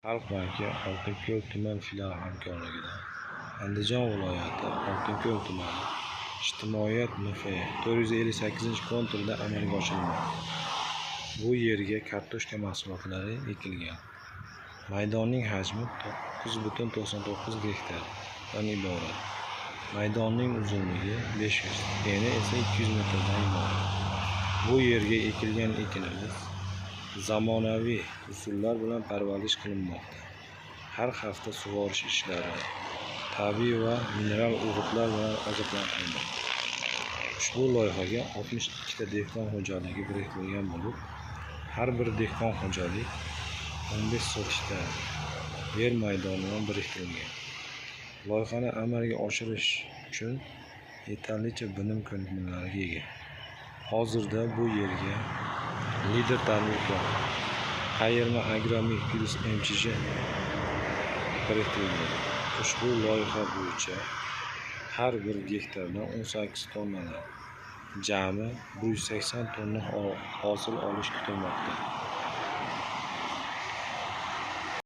Xalq banki Oltinko'l tuman filiali hamkorligida Andijon viloyati Oltinko'l tumani Ijtimoiyat MFI 458-konturda amalga oshirilmoqda. Bu yerga kartoshka mahsulotlari ekilgan. Maydonning hajmi 9,99 gektardan iborat. Maydonning uzunligi 500, eni esa 200 metrdan iborat. Bu yerga ekilgan ekinimiz zamonaviy usullar bilan parvarish qilinmoqda. Har hafta sug'orish ishlari tabiiy va mineral o'g'itlar bilan oziqlantirilmoqda. Ushbu loyihaga 62 ta dehqon xo'jaligi biriktirilgan bo'lib, har bir dehqon xo'jalik 15 sotikda yer maydoni bilan biriktirilgan. Loyihani amalga oshirish uchun yetarlicha bilim ko'nikmalariga ega. Hozirda bu yerga Lider tadbirkor Qayerma Agromik Plus MChJ biriktirilgan. Ushbu loyiha bo'yicha har bir gektardan 18 tonnadan jami 180 tonna hosil olish kutilmoqda.